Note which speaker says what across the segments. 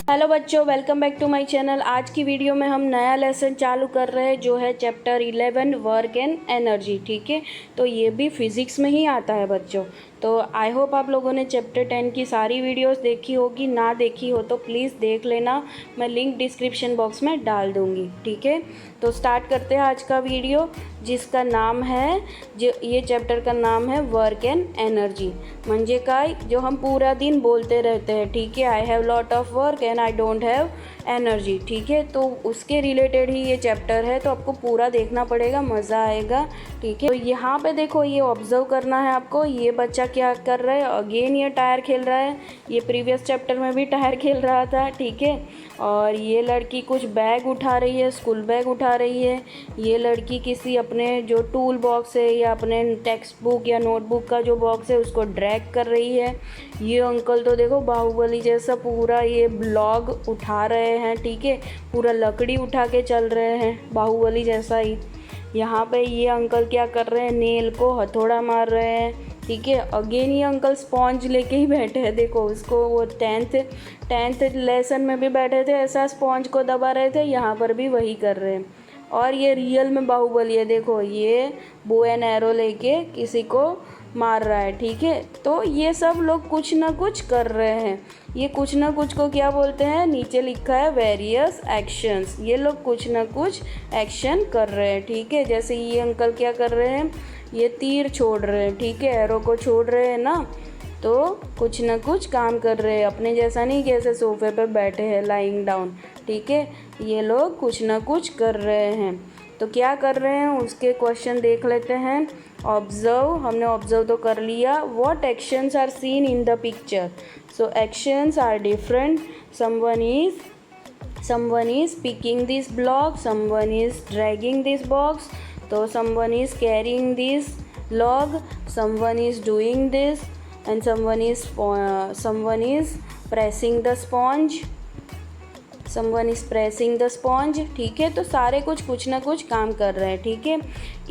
Speaker 1: Hello बच्चों, welcome back to my channel. आज की वीडियो में हम नया लेसन चालू कर रहे हैं जो है चैप्टर 11 वर्क एंड एनर्जी। ठीक है, तो ये भी फिज़िक्स में ही आता है बच्चों। तो आई होप आप लोगों ने चैप्टर 10 की सारी वीडियोस देखी होगी। ना देखी हो तो प्लीज़ देख लेना, मैं लिंक डिस्क्रिप्शन बॉक्स में डाल दूँगी। ठीक है, तो स्टार्ट करते हैं आज का वीडियो, जिसका नाम है ये चैप्टर का नाम है वर्क एंड एनर्जी। म्हणजे काय, जो हम पूरा दिन बोलते रहते हैं। ठीक है, I have lot of work and I don't have energy. ठीक है, तो उसके रिलेटेड ही ये चैप्टर है, तो आपको पूरा देखना पड़ेगा, मज़ा आएगा। ठीक है, तो यहाँ पे देखो, ये ऑब्जर्व करना है आपको। ये बच्चा क्या कर रहा है, अगेन ये टायर खेल रहा है। ये प्रीवियस चैप्टर में भी टायर खेल रहा था। ठीक है, और ये लड़की कुछ बैग उठा रही है, स्कूल बैग उठा रही है। ये लड़की किसी अपने जो टूल बॉक्स है या अपने टेक्स्ट बुक या नोटबुक का जो बॉक्स है उसको ड्रैग कर रही है। ये अंकल तो देखो बाहुबली जैसा पूरा ये ब्लॉग उठा रहे हैं। ठीक है, पूरा लकड़ी उठा के चल रहे हैं, बाहुबली जैसा ही। यहाँ पे ये अंकल क्या कर रहे हैं, नेल को हथौड़ा मार रहे हैं। ठीक है, अगेन ये अंकल स्पॉन्ज लेके ही बैठे हैं। देखो उसको, वो टेंथ लेसन में भी बैठे थे, ऐसा स्पॉन्ज को दबा रहे थे, यहाँ पर भी वही कर रहे हैं। और ये रियल में बाहुबली है। देखो ये बो एंड एरो लेके किसी को मार रहा है। ठीक है, तो ये सब लोग कुछ ना कुछ कर रहे हैं। ये कुछ ना कुछ को क्या बोलते हैं, नीचे लिखा है वेरियस एक्शंस। ये लोग कुछ ना कुछ एक्शन कर रहे हैं। ठीक है, जैसे ये अंकल क्या कर रहे हैं, ये तीर छोड़ रहे हैं। ठीक है, एरो को छोड़ रहे हैं ना, तो कुछ ना कुछ काम कर रहे हैं। अपने जैसा नहीं कि ऐसे सोफे पे बैठे हैं लाइंग डाउन। ठीक है, ये लोग कुछ ना कुछ कर रहे हैं। तो क्या कर रहे हैं उसके क्वेश्चन देख लेते हैं। ऑब्जर्व, हमने ऑब्जर्व तो कर लिया। What actions are seen in the picture. So actions are different. someone is picking this block, someone is dragging this box, तो someone is carrying this log, someone is doing this, and someone is pressing the sponge, someone is pressing the sponge। ठीक है, तो सारे कुछ ना कुछ काम कर रहे हैं। ठीक है,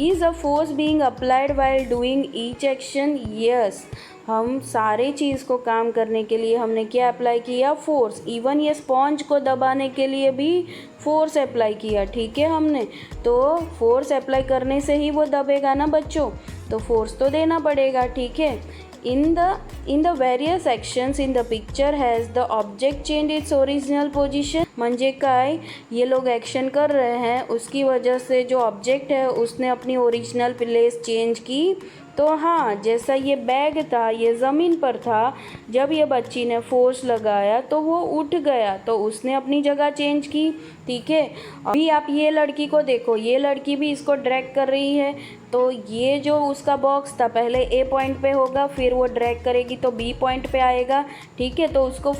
Speaker 1: is a force being applied while doing each action? yes, हम सारे चीज़ को काम करने के लिए हमने क्या अप्लाई किया, फोर्स। इवन ये स्पॉन्ज को दबाने के लिए भी फोर्स अप्लाई किया। ठीक है, हमने तो फोर्स अप्लाई करने से ही वो दबेगा ना बच्चों, तो फोर्स तो देना पड़ेगा। ठीक है, in the various actions in the picture has the object changed its original position। म्हणजे काय, ये लोग एक्शन कर रहे हैं, उसकी वजह से जो ऑब्जेक्ट है उसने अपनी ओरिजिनल प्लेस चेंज की। तो हाँ, जैसा ये बैग था, ये ज़मीन पर था, जब ये बच्ची ने फोर्स लगाया तो वो उठ गया, तो उसने अपनी जगह चेंज की। ठीक है, अभी आप ये लड़की को देखो, ये लड़की भी इसको ड्रैग कर रही है। तो ये जो उसका बॉक्स था पहले ए पॉइंट पे होगा, फिर वो ड्रैग करेगी तो बी पॉइंट पे आएगा। ठीक है, तो उसको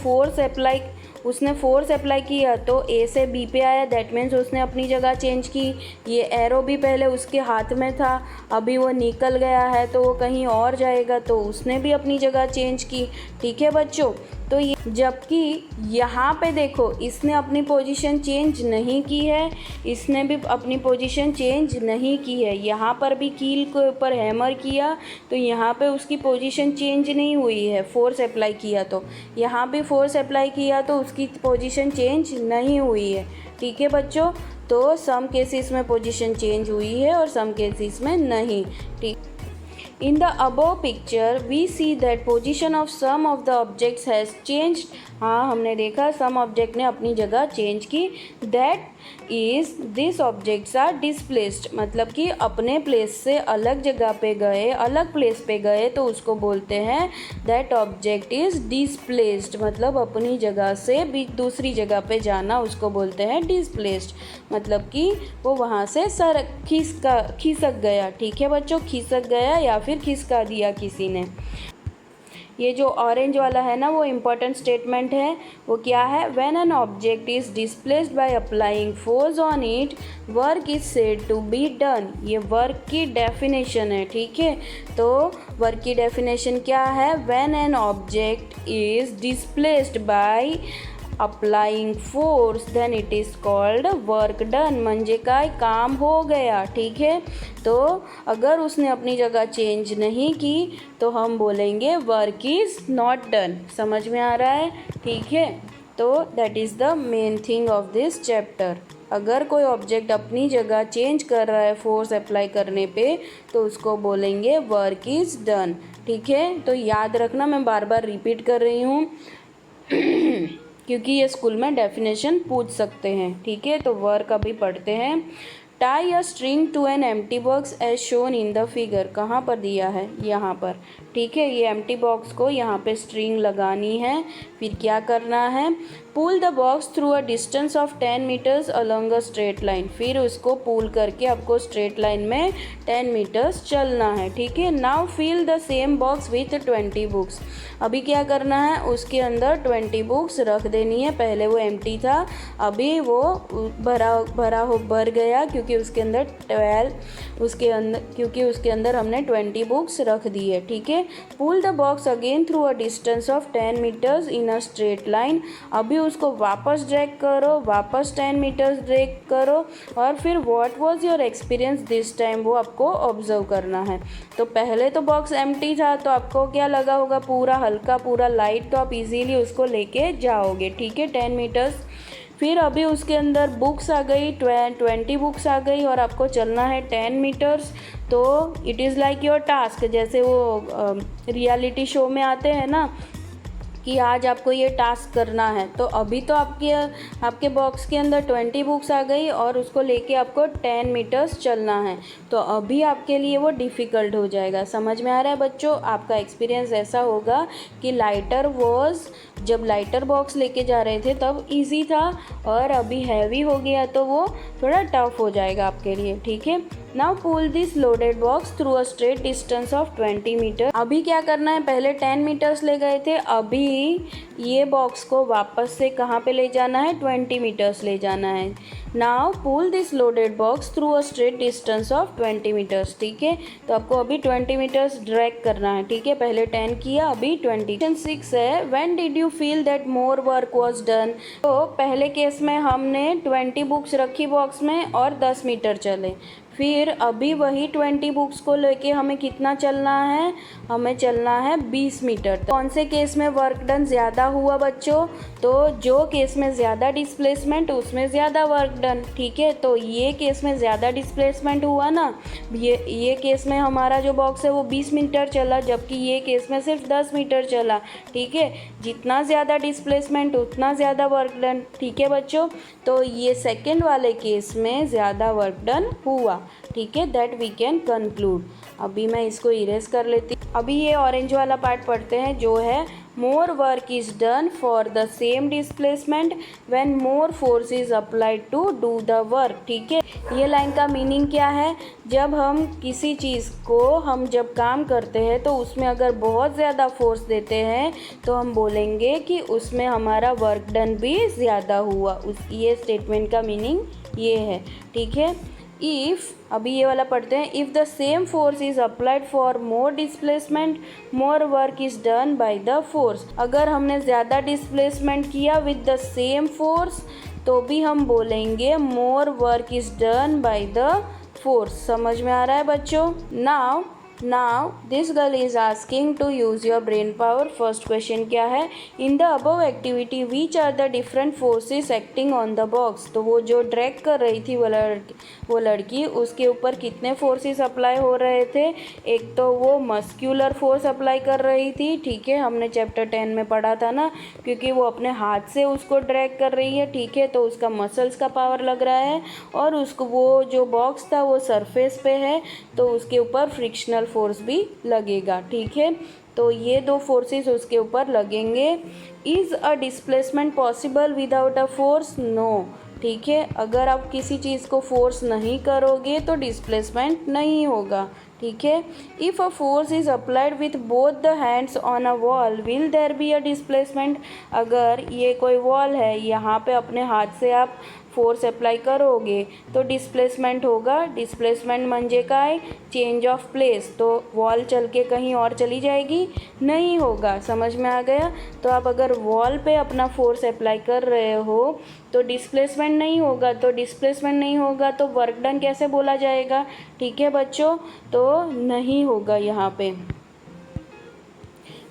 Speaker 1: उसने फोर्स अप्लाई किया तो ए से बी पे आया, दैट मीन्स उसने अपनी जगह चेंज की। ये एरो भी पहले उसके हाथ में था, अभी वो निकल गया है तो वो कहीं और जाएगा, तो उसने भी अपनी जगह चेंज की। ठीक है बच्चों, तो ये जबकि यहाँ पे देखो, इसने अपनी पोजीशन चेंज नहीं की है, इसने भी अपनी पोजीशन चेंज नहीं की है। यहाँ पर भी कील के ऊपर हैमर किया तो यहाँ पे उसकी पोजीशन चेंज नहीं हुई है, फोर्स अप्लाई किया। तो यहाँ भी फोर्स अप्लाई किया तो उसकी पोजीशन चेंज नहीं हुई है। ठीक है बच्चों, तो सम केसेस में पोजीशन चेंज हुई है और सम केसेस में नहीं। ठीक, in the above picture we see that position of some of the objects has changed। हाँ, हमने देखा some ऑब्जेक्ट ने अपनी जगह चेंज की। that is these objects are displaced, मतलब कि अपने प्लेस से अलग जगह पे गए, अलग प्लेस पे गए, तो उसको बोलते हैं that object is displaced। मतलब अपनी जगह से भी दूसरी जगह पे जाना, उसको बोलते हैं displaced। मतलब कि वो वहाँ से खिसक गया। ठीक है बच्चों, खिसक गया या फिर खिसका दिया किसी ने। ये जो ऑरेंज वाला है ना, वो इम्पॉर्टेंट स्टेटमेंट है। वो क्या है, when an object is displaced by applying force on it, work is said to be done. ये वर्क की डेफिनेशन है। ठीक है, तो वर्क की डेफिनेशन क्या है, when an object is displaced by applying force then it is called work done. म्हणजे काय, काम हो गया। ठीक है, तो अगर उसने अपनी जगह चेंज नहीं की तो हम बोलेंगे वर्क इज़ नॉट डन। समझ में आ रहा है? ठीक है, तो that is the main thing of this chapter. अगर कोई ऑब्जेक्ट अपनी जगह चेंज कर रहा है फोर्स अप्लाई करने पे तो उसको बोलेंगे वर्क इज़ डन। ठीक है, तो याद रखना, मैं बार बार रिपीट कर रही हूँ क्योंकि ये स्कूल में डेफिनेशन पूछ सकते हैं। ठीक है, तो वर्क अभी पढ़ते हैं। Tie a string to an empty box as shown in the figure. कहाँ पर दिया है? यहाँ पर। ठीक है, ये एम्प्टी बॉक्स को यहाँ पे स्ट्रिंग लगानी है। फिर क्या करना है? Pull the box through a distance of 10 metres along a straight line. फिर उसको पुल करके आपको स्ट्रेट लाइन में 10 मीटर्स चलना है। ठीक है, now fill the same box with 20 books. अभी क्या करना है? उसके अंदर 20 बुक्स रख देनी है। पहले वो एम्प्टी था, अभी वो भर गया क्योंकि उसके अंदर 12 हमने 20 बुक्स रख दी है। ठीक है, pull the box again through a distance of 10 metres in a straight line. अभी उसको वापस ड्रैग करो, वापस 10 मीटर्स ड्रैग करो और फिर what was your experience this time, वो आपको ऑब्जर्व करना है। तो पहले तो बॉक्स एम्प्टी था तो आपको क्या लगा होगा? पूरा हल्का, पूरा लाइट, तो आप इजीली उसको लेके जाओगे। ठीक है, 10 मीटर्स। फिर अभी उसके अंदर बुक्स आ गई, 20 बुक्स आ गई और आपको चलना है 10 मीटर्स। तो it is like your task, जैसे वो रियलिटी शो में आते हैं ना कि आज आपको ये टास्क करना है। तो अभी तो आपके बॉक्स के अंदर 20 बुक्स आ गई और उसको लेके आपको 10 मीटर्स चलना है। तो अभी आपके लिए वो डिफ़िकल्ट हो जाएगा। समझ में आ रहा है बच्चों? आपका एक्सपीरियंस ऐसा होगा कि जब लाइटर बॉक्स लेके जा रहे थे तब इजी था और अभी हैवी हो गया तो वो थोड़ा टफ हो जाएगा आपके लिए। ठीक है, now pull this loaded box through a straight distance of 20 metre. अभी क्या करना है? पहले 10 मीटर्स ले गए थे, अभी ये बॉक्स को वापस से कहाँ पे ले जाना है? 20 मीटर्स ले जाना है। Now pull this loaded box through a straight distance of 20 metres. ठीक है, तो आपको अभी 20 मीटर्स ड्रैग करना है। ठीक है, पहले 10 किया, अभी 20। क्वेश्चन 6 है, when did you feel that more work was done. तो पहले केस में हमने 20 बुक्स रखी बॉक्स में और 10 मीटर चले। फिर अभी वही 20 बुक्स को लेके हमें कितना चलना है? हमें चलना है 20 मीटर। तो कौन से केस में वर्क डन ज़्यादा हुआ बच्चों? तो जो केस में ज़्यादा डिस्प्लेसमेंट उसमें ज़्यादा वर्क डन। ठीक है, तो ये केस में ज़्यादा डिस्प्लेसमेंट हुआ ना, ये केस में हमारा जो बॉक्स है वो 20 मीटर चला, जबकि ये केस में सिर्फ 10 मीटर चला। ठीक है, जितना ज़्यादा डिस्प्लेसमेंट उतना ज़्यादा वर्क डन। ठीक है बच्चों, तो ये सेकेंड वाले केस में ज़्यादा वर्क डन हुआ। ठीक है, दैट वी कैन कंक्लूड। अभी मैं इसको इरेज कर लेती हूँ। अभी ये ऑरेंज वाला पार्ट पढ़ते हैं जो है more work is done for the same displacement when more force is applied to do the work. ठीक है, ये लाइन का मीनिंग क्या है? जब हम किसी चीज़ को जब काम करते हैं तो उसमें अगर बहुत ज़्यादा फोर्स देते हैं तो हम बोलेंगे कि उसमें हमारा वर्क डन भी ज़्यादा हुआ। ये स्टेटमेंट का मीनिंग ये है। ठीक है, इफ़ अभी ये वाला पढ़ते हैं, if the same force is applied for more displacement more work is done by the force. अगर हमने ज़्यादा डिस्प्लेसमेंट किया विद द सेम फोर्स तो भी हम बोलेंगे more work is done by the force. समझ में आ रहा है बच्चों? Now this girl is asking to use your brain power. First question क्या है? In the above activity which are the different forces acting on the box. तो वो जो ड्रैग कर रही थी वो लड़की, उसके ऊपर कितने फोर्सेस अप्लाई हो रहे थे? एक तो वो मस्क्यूलर फोर्स अप्लाई कर रही थी। ठीक है, हमने चैप्टर 10 में पढ़ा था ना, क्योंकि वो अपने हाथ से उसको ड्रैग कर रही है। ठीक है, तो उसका मसल्स का पावर लग रहा है और उसको वो जो बॉक्स था वो सरफेस पे है तो उसके ऊपर फ्रिक्शनल फोर्स भी लगेगा। ठीक है, तो ये दो फोर्सेस उसके ऊपर लगेंगे। Is a displacement possible without a force? No. ठीक है, अगर आप किसी चीज़ को फोर्स नहीं करोगे तो डिस्प्लेसमेंट नहीं होगा। ठीक है, if a force is applied with both the hands on a wall will there be a displacement. अगर ये कोई वॉल है, यहाँ पे अपने हाथ से आप फोर्स अप्लाई करोगे तो डिस्प्लेसमेंट होगा। डिस्प्लेसमेंट म्हणजे काय? Change of place. तो वॉल चल के कहीं और चली जाएगी? नहीं होगा। समझ में आ गया? तो आप अगर वॉल पे अपना फोर्स अप्लाई कर रहे हो तो डिस्प्लेसमेंट नहीं होगा, तो डिस्प्लेसमेंट नहीं होगा तो वर्क डन कैसे बोला जाएगा? ठीक है बच्चों, तो नहीं होगा यहाँ पे।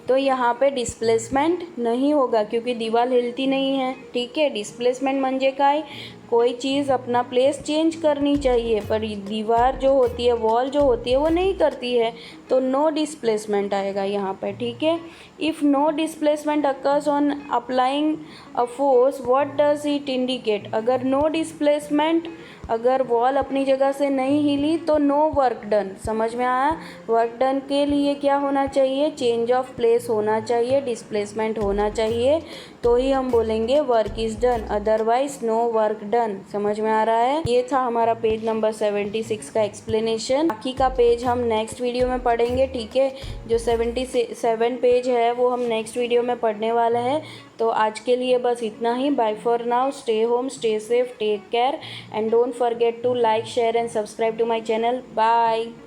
Speaker 1: तो यहाँ पे डिस्प्लेसमेंट नहीं होगा क्योंकि दीवार हिलती नहीं है, ठीक है। डिस्प्लेसमेंट म्हणजे काय, कोई चीज़ अपना प्लेस चेंज करनी चाहिए पर दीवार जो होती है, वॉल जो होती है वो नहीं करती है, तो नो डिस्प्लेसमेंट आएगा यहाँ पे, ठीक है। If no displacement occurs on applying a force what does it indicate, अगर नो डिस्प्लेसमेंट, अगर वॉल अपनी जगह से नहीं हिली तो नो वर्क डन। समझ में आया? वर्क डन के लिए क्या होना चाहिए, चेंज ऑफ प्लेस होना चाहिए, डिस्प्लेसमेंट होना चाहिए, तो ही हम बोलेंगे work is done, otherwise no work done. समझ में आ रहा है? ये था हमारा पेज नंबर 76 का एक्सप्लेनेशन। बाकी का पेज हम नेक्स्ट वीडियो में पढ़ेंगे, ठीक है। जो 77 पेज है वो हम नेक्स्ट वीडियो में पढ़ने वाला है। तो आज के लिए बस इतना ही। Bye for now, stay home, stay safe, take care and don't forget to like, share and subscribe to my channel. Bye.